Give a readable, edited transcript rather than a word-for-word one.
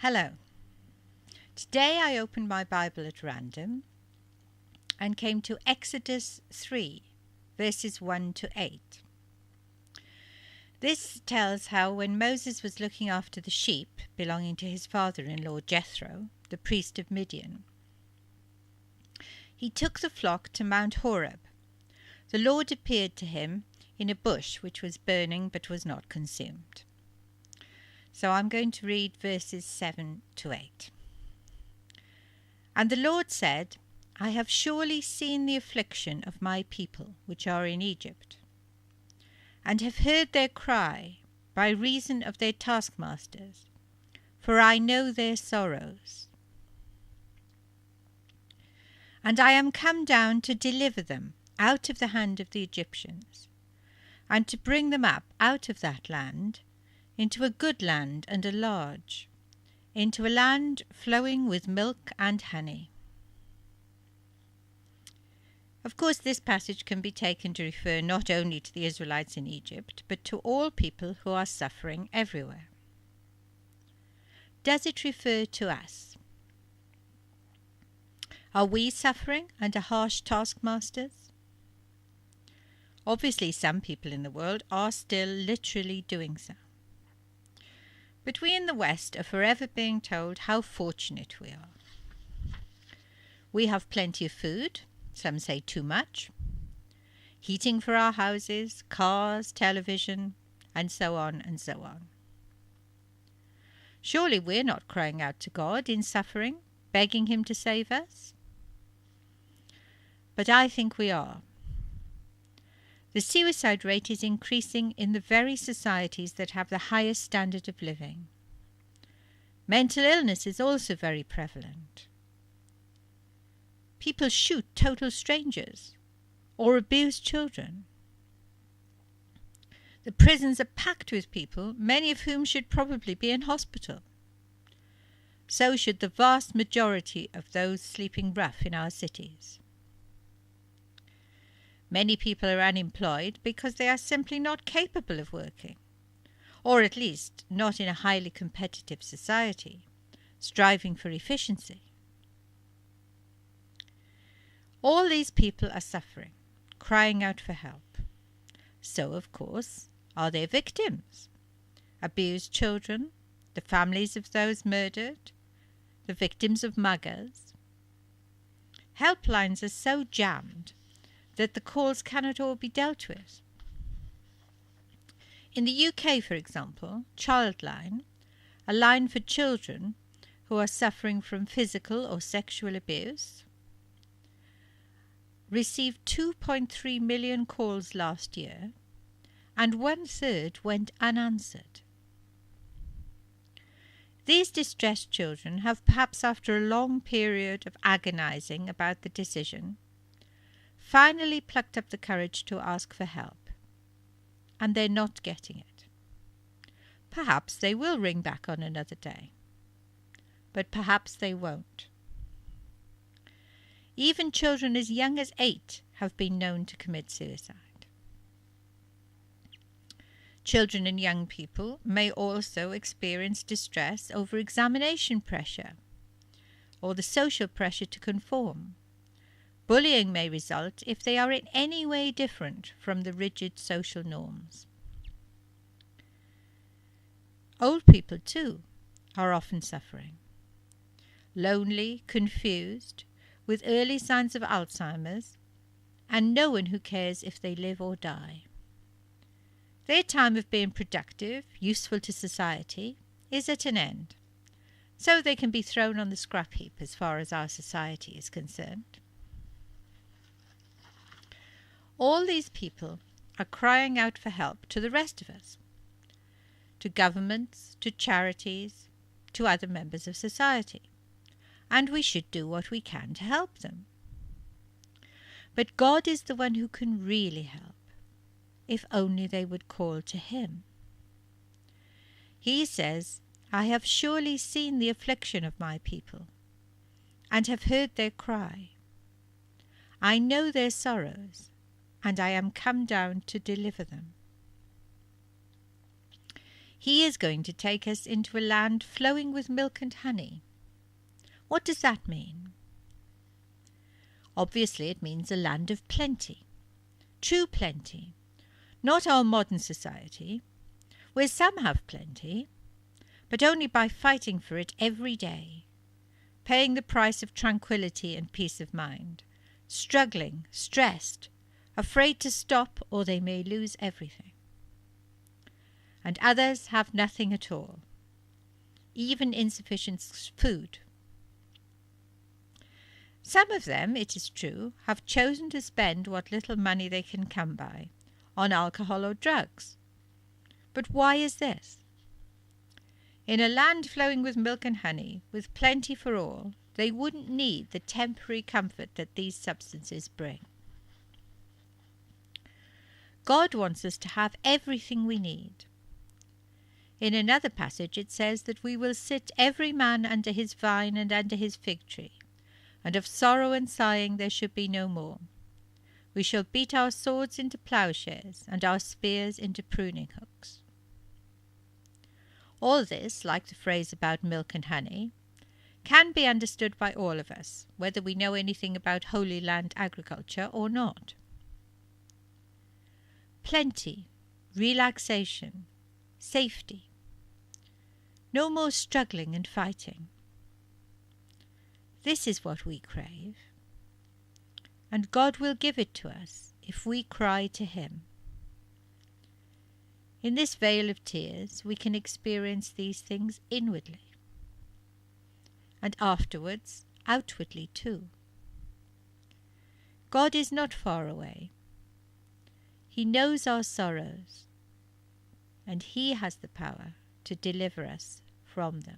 Hello. Today I opened my Bible at random and came to Exodus 3, verses 1 to 8. This tells how when Moses was looking after the sheep belonging to his father-in-law Jethro, the priest of Midian, he took the flock to Mount Horeb. The Lord appeared to him in a bush which was burning but was not consumed. So I'm going to read verses 7 to 8. And the Lord said, I have surely seen the affliction of my people which are in Egypt, and have heard their cry by reason of their taskmasters, for I know their sorrows. And I am come down to deliver them out of the hand of the Egyptians, and to bring them up out of that land into a good land and a large, into a land flowing with milk and honey. Of course, this passage can be taken to refer not only to the Israelites in Egypt, but to all people who are suffering everywhere. Does it refer to us? Are we suffering under harsh taskmasters? Obviously, some people in the world are still literally doing so. But we in the West are forever being told how fortunate we are. We have plenty of food, some say too much, heating for our houses, cars, television, and so on and so on. Surely we're not crying out to God in suffering, begging Him to save us? But I think we are. The suicide rate is increasing in the very societies that have the highest standard of living. Mental illness is also very prevalent. People shoot total strangers or abuse children. The prisons are packed with people, many of whom should probably be in hospital. So should the vast majority of those sleeping rough in our cities. Many people are unemployed because they are simply not capable of working, or at least not in a highly competitive society, striving for efficiency. All these people are suffering, crying out for help. So, of course, are there victims? Abused children, the families of those murdered, the victims of muggers. Helplines are so jammed that the calls cannot all be dealt with. In the UK, for example, Childline, a line for children who are suffering from physical or sexual abuse, received 2.3 million calls last year, and 1/3 went unanswered. These distressed children have, perhaps after a long period of agonizing about the decision, finally plucked up the courage to ask for help, and they're not getting it. Perhaps they will ring back on another day, but perhaps they won't. Even children as young as 8 have been known to commit suicide. Children and young people may also experience distress over examination pressure or the social pressure to conform. Bullying may result if they are in any way different from the rigid social norms. Old people, too, are often suffering. Lonely, confused, with early signs of Alzheimer's, and no one who cares if they live or die. Their time of being productive, useful to society, is at an end, so they can be thrown on the scrap heap as far as our society is concerned. All these people are crying out for help to the rest of us, to governments, to charities, to other members of society, and we should do what we can to help them. But God is the one who can really help, if only they would call to Him. He says, I have surely seen the affliction of my people, and have heard their cry. I know their sorrows, and I am come down to deliver them. He is going to take us into a land flowing with milk and honey. What does that mean? Obviously, it means a land of plenty. True plenty. Not our modern society, where some have plenty, but only by fighting for it every day, paying the price of tranquility and peace of mind, struggling, stressed, afraid to stop or they may lose everything. And others have nothing at all, even insufficient food. Some of them, it is true, have chosen to spend what little money they can come by on alcohol or drugs. But why is this? In a land flowing with milk and honey, with plenty for all, they wouldn't need the temporary comfort that these substances bring. God wants us to have everything we need. In another passage it says that we will sit every man under his vine and under his fig tree, and of sorrow and sighing there should be no more. We shall beat our swords into plowshares, and our spears into pruning hooks. All this, like the phrase about milk and honey, can be understood by all of us, whether we know anything about Holy Land agriculture or not. Plenty, relaxation, safety. No more struggling and fighting. This is what we crave, and God will give it to us if we cry to Him. In this vale of tears we can experience these things inwardly, and afterwards outwardly too. God is not far away. He knows our sorrows, and He has the power to deliver us from them.